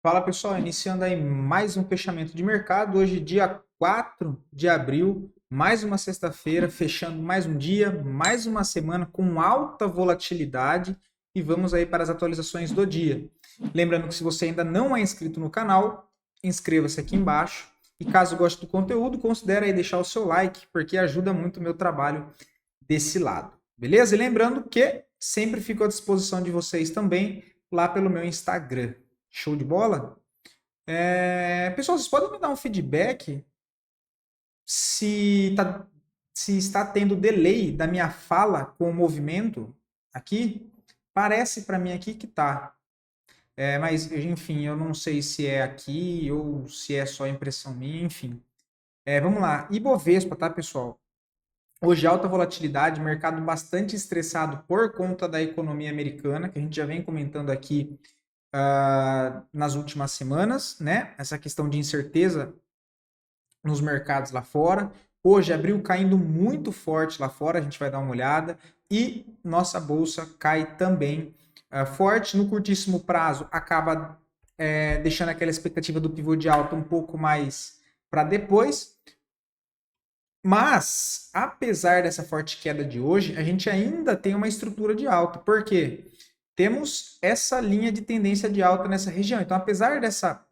Fala pessoal, iniciando aí mais um fechamento de mercado. Hoje, dia 4 de abril, mais uma sexta-feira, fechando mais um dia, mais uma semana com alta volatilidade e vamos aí para as atualizações do dia. Lembrando que se você ainda não é inscrito no canal, inscreva-se aqui embaixo e caso goste do conteúdo, considere aí deixar o seu like, porque ajuda muito o meu trabalho desse lado. Beleza? E lembrando que sempre fico à disposição de vocês também lá pelo meu Instagram. Show de bola? Pessoal, vocês podem me dar um feedback se, tá, se está tendo delay da minha fala com o movimento aqui? Parece para mim aqui que tá. Mas, enfim, eu não sei se é aqui ou se é só impressão minha, enfim. Vamos lá. Ibovespa, tá, pessoal? Hoje alta volatilidade, mercado bastante estressado por conta da economia americana, que a gente já vem comentando aqui nas últimas semanas, né? Essa questão de incerteza nos mercados lá fora. Hoje abriu caindo muito forte lá fora, a gente vai dar uma olhada. E nossa bolsa cai também forte. No curtíssimo prazo, acaba deixando aquela expectativa do pivô de alta um pouco mais para depois. Mas, apesar dessa forte queda de hoje, a gente ainda tem uma estrutura de alta. Por quê? Temos essa linha de tendência de alta nessa região. Então, apesar dessa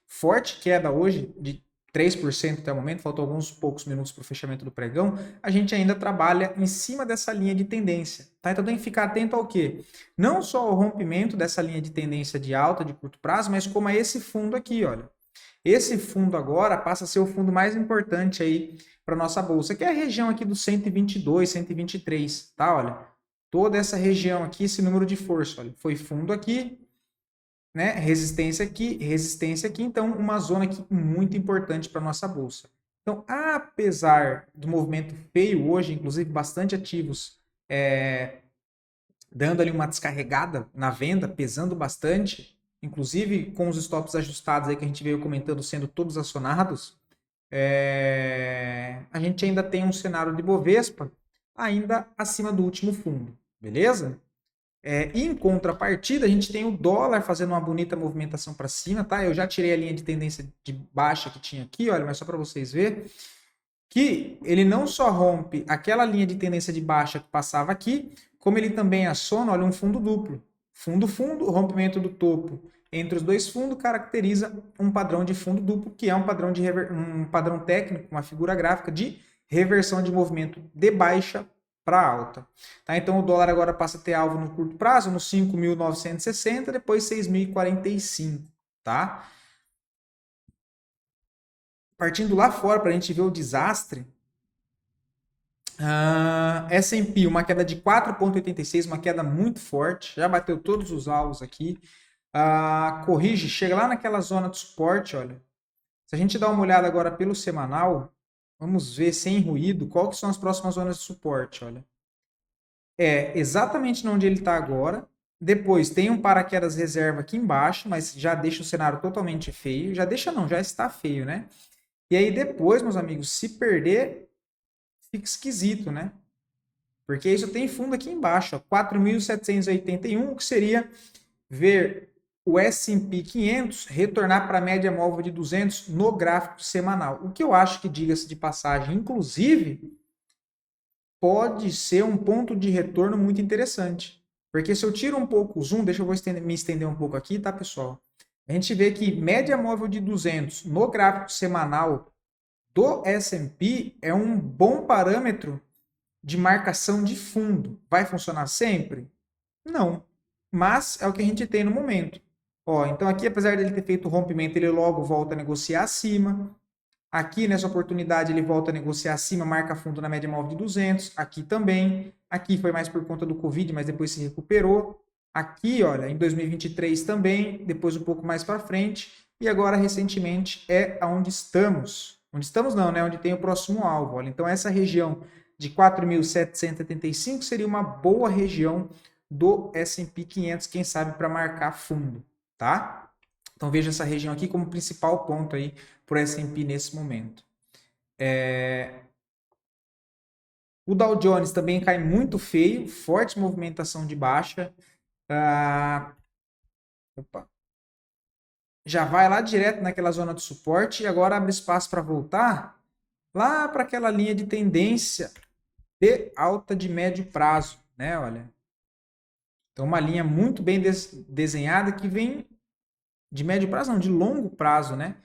forte queda hoje, de 3% até o momento, faltam alguns poucos minutos para o fechamento do pregão, a gente ainda trabalha em cima dessa linha de tendência. Tá? Então tem que ficar atento ao quê? Não só ao rompimento dessa linha de tendência de alta de curto prazo, mas como a esse fundo aqui, olha. Esse fundo agora passa a ser o fundo mais importante aí para nossa bolsa, que é a região aqui do 122, 123, tá? Olha, toda essa região aqui, esse número de força, olha, foi fundo aqui, né? Resistência aqui, então uma zona aqui muito importante para nossa bolsa. Então, apesar do movimento feio hoje, inclusive bastante ativos, dando ali uma descarregada na venda, pesando bastante, inclusive com os stops ajustados aí que a gente veio comentando sendo todos acionados, a gente ainda tem um cenário de Bovespa ainda acima do último fundo, beleza? E em contrapartida, a gente tem o dólar fazendo uma bonita movimentação para cima, tá? Eu já tirei a linha de tendência de baixa que tinha aqui, olha, mas só para vocês verem que ele não só rompe aquela linha de tendência de baixa que passava aqui, como ele também aciona, olha, um fundo duplo. Fundo-fundo, rompimento do topo entre os dois fundos caracteriza um padrão de fundo duplo, que é um padrão, um padrão técnico, uma figura gráfica de reversão de movimento de baixa para alta. Tá? Então o dólar agora passa a ter alvo no curto prazo, no 5.960, depois 6.045. Tá? Partindo lá fora para a gente ver o desastre, S&P, uma queda de 4,86, uma queda muito forte, já bateu todos os alvos aqui. Corrige, chega lá naquela zona de suporte, olha. Se a gente dá uma olhada agora pelo semanal, vamos ver sem ruído, qual que são as próximas zonas de suporte, olha. É exatamente onde ele está agora. Depois tem um paraquedas reserva aqui embaixo, mas já deixa o cenário totalmente feio. Já deixa não, já está feio, né? E aí depois, meus amigos, se perder, fica esquisito, né? Porque isso tem fundo aqui embaixo, 4.781, que seria ver o S&P 500 retornar para a média móvel de 200 no gráfico semanal. O que eu acho que, diga-se de passagem, inclusive, pode ser um ponto de retorno muito interessante. Porque se eu tiro um pouco o zoom, deixa eu me estender um pouco aqui, tá, pessoal? A gente vê que média móvel de 200 no gráfico semanal do S&P é um bom parâmetro de marcação de fundo. Vai funcionar sempre? Não. Mas é o que a gente tem no momento. Então aqui, apesar dele ter feito o rompimento, ele logo volta a negociar acima. Aqui, nessa oportunidade, ele volta a negociar acima, marca fundo na média móvel de 200. Aqui também. Aqui foi mais por conta do Covid, mas depois se recuperou. Aqui, olha, em 2023 também, depois um pouco mais para frente. E agora, recentemente, é onde estamos. Onde estamos não, né? Onde tem o próximo alvo. Olha. Então, essa região de 4.775 seria uma boa região do S&P 500, quem sabe para marcar fundo, tá? Então veja essa região aqui como principal ponto aí para o S&P nesse momento. O Dow Jones também cai muito feio, forte movimentação de baixa. Opa. já vai lá direto naquela zona de suporte e agora abre espaço para voltar lá para aquela linha de tendência de alta de médio prazo, né? Olha, então uma linha muito bem desenhada que vem de médio prazo, não, de longo prazo, né?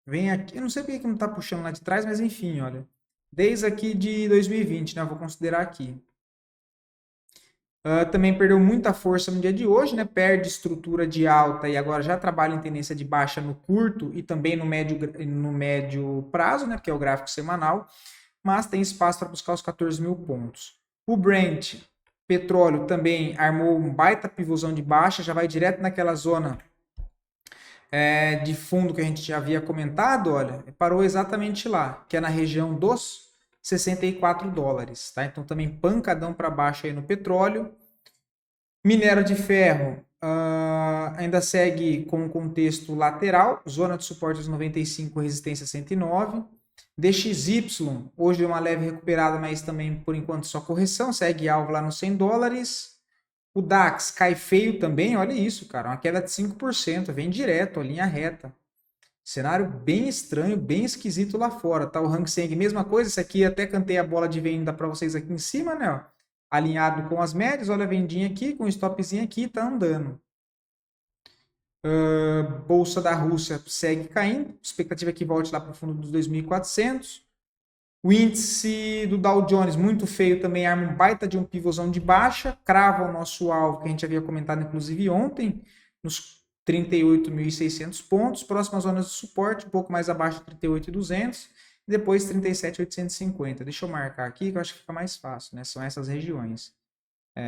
Vem aqui, eu não sei porque que não está puxando lá de trás, mas enfim, olha, desde aqui de 2020, né? Eu vou considerar aqui. Também perdeu muita força no dia de hoje, né? Perde estrutura de alta e agora já trabalha em tendência de baixa no curto e também no médio prazo, né? Que é o gráfico semanal, mas tem espaço para buscar os 14 mil pontos. O Brent, petróleo, também armou um baita pivôzão de baixa, já vai direto naquela zona de fundo que a gente já havia comentado, olha, parou exatamente lá, que é na região dos 64 dólares, tá? Então também pancadão para baixo aí no petróleo. Minério de ferro ainda segue com um contexto lateral, zona de suporte aos 95, resistência 109. DXY, hoje deu uma leve recuperada, mas também por enquanto só correção, segue alvo lá nos 100 dólares. O DAX cai feio também, olha isso, cara, uma queda de 5%, vem direto, a linha reta. Cenário bem estranho, bem esquisito lá fora, tá? O Hang Seng, mesma coisa, esse aqui até cantei a bola de venda para vocês aqui em cima, né? Ó, alinhado com as médias, olha a vendinha aqui, com o stopzinho aqui, tá andando. Bolsa da Rússia segue caindo, expectativa é que volte lá para o fundo dos 2.400. O índice do Dow Jones, muito feio também, arma um baita de um pivôzão de baixa, crava o nosso alvo, que a gente havia comentado inclusive ontem, nos 38.600 pontos, próximas zonas de suporte, um pouco mais abaixo de 38.200, e depois 37.850. Deixa eu marcar aqui, que eu acho que fica mais fácil, né? São essas regiões.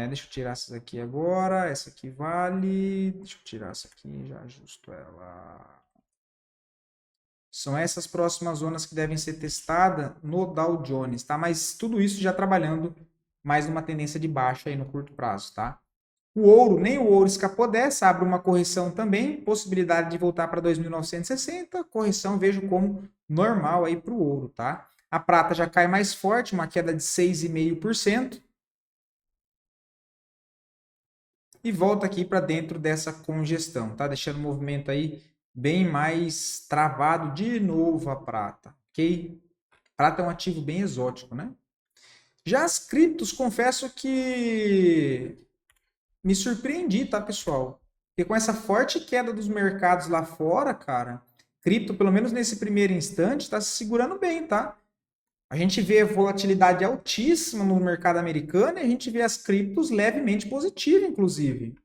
Deixa eu tirar essas aqui agora, essa aqui vale, deixa eu tirar essa aqui, já ajusto ela. São essas próximas zonas que devem ser testadas no Dow Jones, tá? Mas tudo isso já trabalhando mais numa tendência de baixa aí no curto prazo, tá? O ouro, nem o ouro escapou dessa, abre uma correção também, possibilidade de voltar para 2.960, correção vejo como normal aí para o ouro, tá? A prata já cai mais forte, uma queda de 6,5%. E volta aqui para dentro dessa congestão, tá? Deixando o movimento aí bem mais travado de novo a prata, ok? Prata é um ativo bem exótico, né? Já as criptos, confesso que me surpreendi, tá, pessoal? Porque com essa forte queda dos mercados lá fora, cara, cripto, pelo menos nesse primeiro instante, está se segurando bem, tá? A gente vê volatilidade altíssima no mercado americano e a gente vê as criptos levemente positivas, inclusive.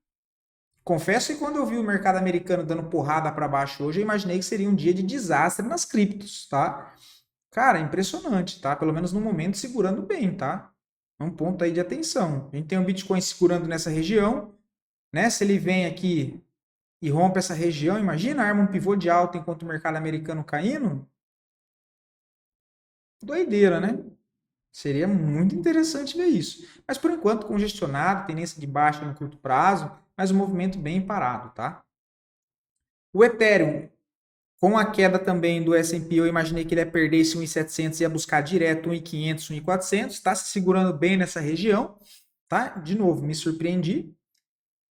Confesso que quando eu vi o mercado americano dando porrada para baixo hoje, eu imaginei que seria um dia de desastre nas criptos, tá? Cara, impressionante, tá? Pelo menos no momento segurando bem, tá? É um ponto aí de atenção. A gente tem o Bitcoin segurando nessa região, né? Se ele vem aqui e rompe essa região, imagina, arma um pivô de alta enquanto o mercado americano caindo. Doideira, né? Seria muito interessante ver isso. Mas por enquanto, congestionado, tendência de baixa no curto prazo, mas um movimento bem parado, tá? O Ethereum, com a queda também do S&P, eu imaginei que ele ia perder esse 1.700 e ia buscar direto 1.500, 1.400. Está se segurando bem nessa região, tá? De novo, me surpreendi.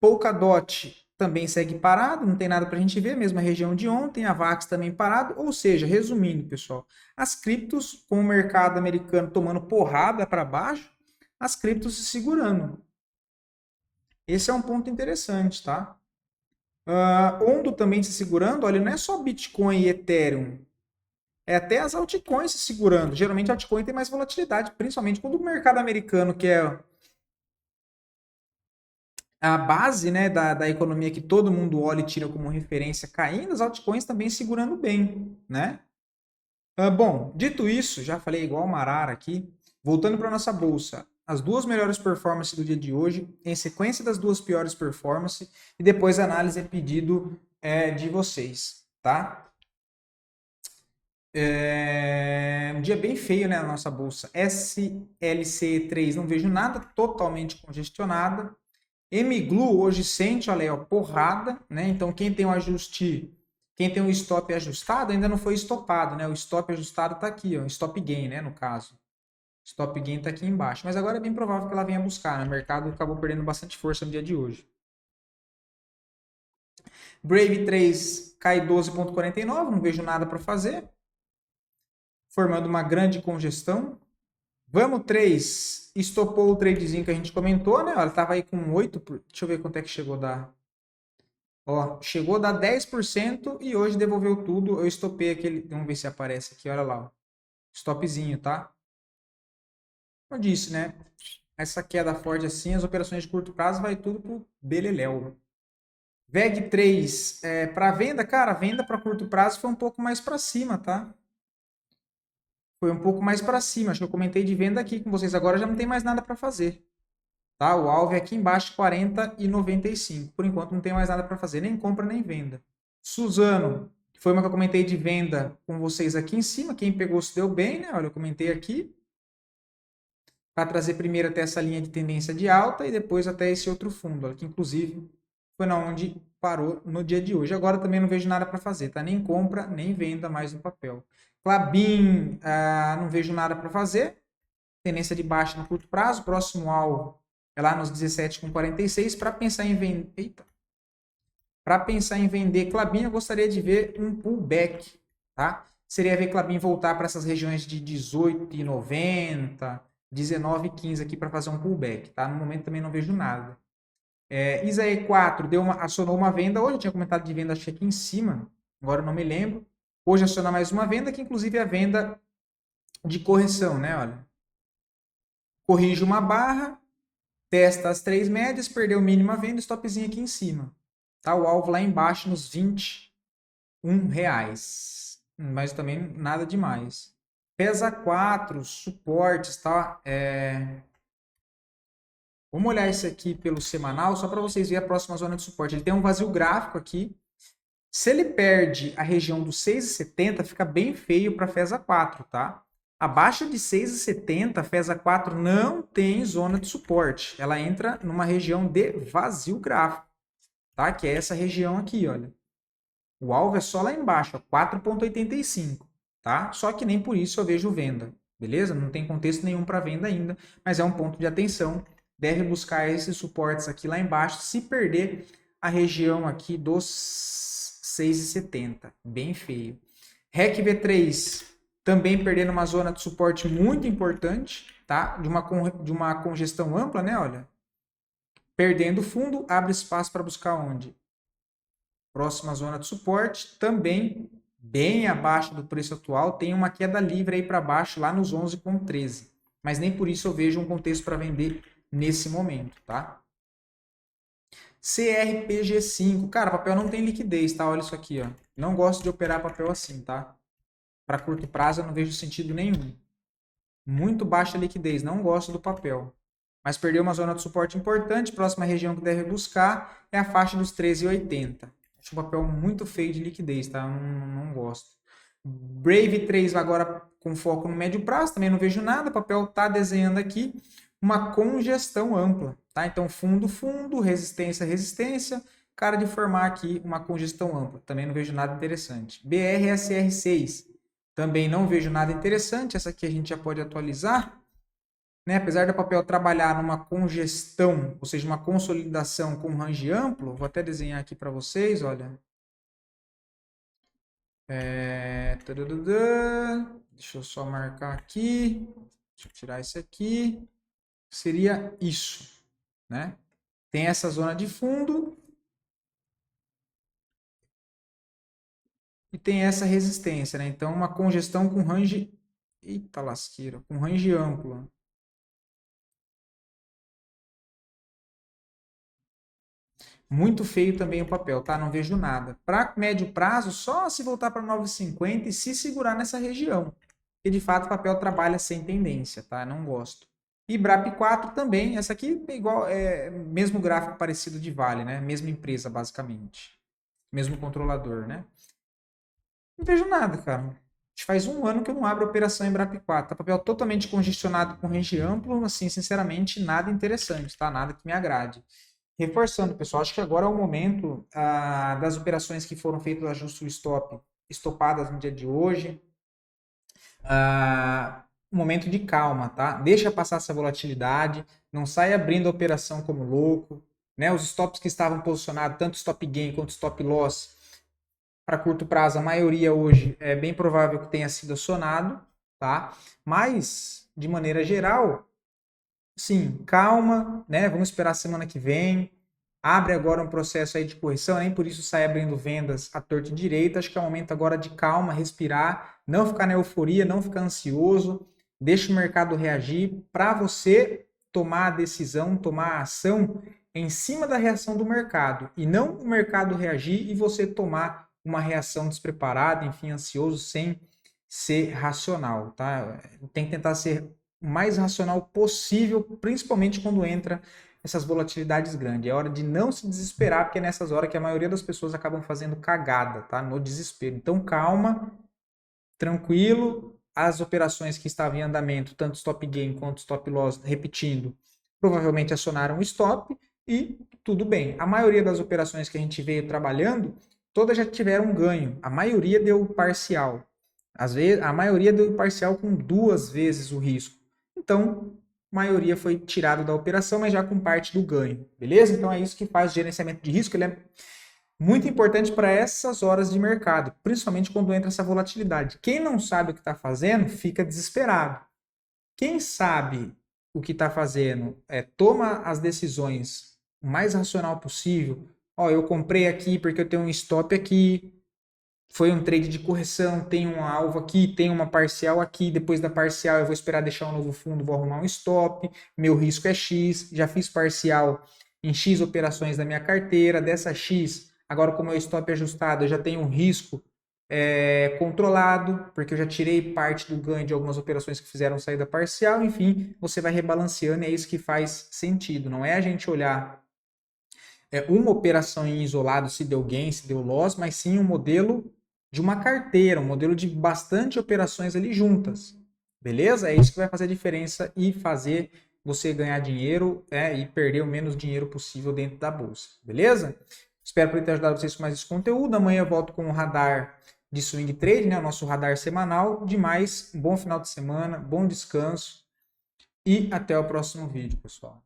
Polkadot também segue parado, não tem nada para a gente ver, mesma região de ontem. A VAX também parado. Ou seja, resumindo, pessoal, as criptos, com o mercado americano tomando porrada para baixo, as criptos se segurando. Esse é um ponto interessante, tá? Ondo também se segurando, olha, não é só Bitcoin e Ethereum, é até as altcoins se segurando. Geralmente a altcoin tem mais volatilidade, principalmente quando o mercado americano, que é a base, né, da economia que todo mundo olha e tira como referência caindo, as altcoins também segurando bem, né? Bom, dito isso, já falei igual uma arara aqui, voltando para a nossa bolsa, as duas melhores performances do dia de hoje, em sequência das duas piores performances, e depois a análise é pedido de vocês, tá? Um dia bem feio, né, na nossa bolsa. SLC3, não vejo nada, totalmente congestionada. MGLU hoje sente, olha aí, ó, porrada, né? Então quem tem um ajuste, quem tem um stop ajustado ainda não foi estopado, né? O stop ajustado está aqui, ó, stop gain, né, no caso. Stop gain está aqui embaixo, mas agora é bem provável que ela venha buscar, né? O mercado acabou perdendo bastante força no dia de hoje. Brave 3 cai 12,49, não vejo nada para fazer. Formando uma grande congestão. Vamos 3, estopou o tradezinho que a gente comentou, né? Ela estava aí com 8, deixa eu ver quanto é que chegou a dar. Ó, chegou a dar 10% e hoje devolveu tudo. Eu estopei aquele, vamos ver se aparece aqui, olha lá. Ó. Stopzinho, tá? Como eu disse, né? Essa queda forte assim, as operações de curto prazo vai tudo pro beleléu. VEG 3, para venda, cara, a venda para curto prazo foi um pouco mais para cima, tá? Foi um pouco mais para cima. Acho que eu comentei de venda aqui com vocês. Agora já não tem mais nada para fazer. Tá? O alvo é aqui embaixo, 40 e 95. Por enquanto não tem mais nada para fazer, nem compra nem venda. Suzano, que foi uma que eu comentei de venda com vocês aqui em cima. Quem pegou se deu bem, né? Olha, eu comentei aqui. Para trazer primeiro até essa linha de tendência de alta e depois até esse outro fundo, olha, que inclusive foi na onde parou no dia de hoje. Agora também não vejo nada para fazer, tá? Nem compra, nem venda mais no papel. Klabin, não vejo nada para fazer. Tendência de baixa no curto prazo. Próximo alvo é lá nos 17,46. Para pensar em vender... Eita! Para pensar em vender Klabin, eu gostaria de ver um pullback, tá? Seria ver Klabin voltar para essas regiões de 18,90, 19,15 aqui para fazer um pullback, tá? No momento também não vejo nada. ISAE 4 acionou uma venda. Hoje eu tinha comentado de venda, acho que aqui em cima, agora eu não me lembro. Hoje aciona mais uma venda, que inclusive é a venda de correção, né? Olha. Corrige uma barra, testa as 3 médias, perdeu mínima venda, stopzinho aqui em cima. Tá o alvo lá embaixo nos R$21. Mas também nada demais. PESA 4, suportes, tá? Vamos olhar isso aqui pelo semanal, só para vocês verem a próxima zona de suporte. Ele tem um vazio gráfico aqui. Se ele perde a região dos 6,70, fica bem feio para a FESA 4, tá? Abaixo de 6,70, a FESA 4 não tem zona de suporte. Ela entra numa região de vazio gráfico, tá? Que é essa região aqui, olha. O alvo é só lá embaixo, 4,85, tá? Só que nem por isso eu vejo venda, beleza? Não tem contexto nenhum para venda ainda, mas é um ponto de atenção. Deve buscar esses suportes aqui lá embaixo, se perder a região aqui dos 6,70, bem feio. REC V3 também perdendo uma zona de suporte muito importante, tá? De uma congestão ampla, né? Olha, perdendo fundo, abre espaço para buscar onde? Próxima zona de suporte, também bem abaixo do preço atual, tem uma queda livre aí para baixo, lá nos 11,13. Mas nem por isso eu vejo um contexto para vender nesse momento, tá? CRPG5, cara, papel não tem liquidez, tá? Olha isso aqui, ó. Não gosto de operar papel assim, tá? Para curto prazo eu não vejo sentido nenhum. Muito baixa liquidez, não gosto do papel. Mas perdeu uma zona de suporte importante, próxima região que deve buscar é a faixa dos 13,80. Acho um papel muito feio de liquidez, tá? Não gosto. Brave 3 agora com foco no médio prazo, também não vejo nada. O papel está desenhando aqui uma congestão ampla, tá? Então, fundo, fundo, resistência, resistência. Cara de formar aqui uma congestão ampla. Também não vejo nada interessante. BRSR6. Também não vejo nada interessante. Essa aqui a gente já pode atualizar. Né? Apesar do papel trabalhar numa congestão, ou seja, uma consolidação com range amplo, vou até desenhar aqui para vocês, olha. Deixa eu só marcar aqui. Deixa eu tirar isso aqui. Seria isso, né? Tem essa zona de fundo e tem essa resistência, né? Então, uma congestão com range... Eita lasqueira, com range amplo. Muito feio também o papel, tá? Não vejo nada. Para médio prazo, só se voltar para 9,50 e se segurar nessa região. Porque de fato o papel trabalha sem tendência, tá? Não gosto. E BRAP 4 também, essa aqui é igual, mesmo gráfico parecido de Vale, né? Mesma empresa, basicamente. Mesmo controlador, né? Não vejo nada, cara. Faz um ano que eu não abro operação em BRAP 4. Tá papel totalmente congestionado com range amplo, assim, sinceramente, nada interessante, tá? Nada que me agrade. Reforçando, pessoal, acho que agora é o momento das operações que foram feitas ajuste stop, estopadas no dia de hoje. Um momento de calma, tá? Deixa passar essa volatilidade, não sai abrindo a operação como louco, né? Os stops que estavam posicionados, tanto stop gain quanto stop loss, para curto prazo, a maioria hoje é bem provável que tenha sido acionado, tá? Mas, de maneira geral, sim, calma, né? Vamos esperar a semana que vem. Abre agora um processo aí de correção, nem por isso sai abrindo vendas à torta e direita. Acho que é um momento agora de calma, respirar, não ficar na euforia, não ficar ansioso. Deixa o mercado reagir para você tomar a decisão, tomar a ação em cima da reação do mercado e não o mercado reagir e você tomar uma reação despreparada, enfim, ansioso, sem ser racional, tá? Tem que tentar ser o mais racional possível, principalmente quando entra essas volatilidades grandes. É hora de não se desesperar, porque é nessas horas que a maioria das pessoas acabam fazendo cagada, tá? No desespero. Então, calma, tranquilo. As operações que estavam em andamento, tanto stop gain quanto stop loss, repetindo, provavelmente acionaram o stop e tudo bem. A maioria das operações que a gente veio trabalhando, todas já tiveram ganho. A maioria deu parcial. Às vezes, a maioria deu parcial com 2 vezes o risco. Então, a maioria foi tirado da operação, mas já com parte do ganho. Beleza? Então é isso que faz o gerenciamento de risco. Ele é muito importante para essas horas de mercado, principalmente quando entra essa volatilidade. Quem não sabe o que está fazendo, fica desesperado. Quem sabe o que está fazendo, toma as decisões o mais racional possível. Ó, eu comprei aqui porque eu tenho um stop aqui, foi um trade de correção, tem um alvo aqui, tem uma parcial aqui, depois da parcial eu vou esperar deixar um novo fundo, vou arrumar um stop, meu risco é X, já fiz parcial em X operações da minha carteira, dessa X, agora com o meu stop ajustado, eu já tenho um risco controlado, porque eu já tirei parte do ganho de algumas operações que fizeram saída parcial, enfim, você vai rebalanceando e é isso que faz sentido, não é a gente olhar uma operação em isolado, se deu gain, se deu loss, mas sim um modelo de uma carteira, um modelo de bastante operações ali juntas. Beleza? É isso que vai fazer a diferença e fazer você ganhar dinheiro e perder o menos dinheiro possível dentro da bolsa. Beleza? Espero poder ter ajudado vocês com mais esse conteúdo. Amanhã eu volto com o radar de swing trade, né? O nosso radar semanal. Demais, um bom final de semana, bom descanso e até o próximo vídeo, pessoal.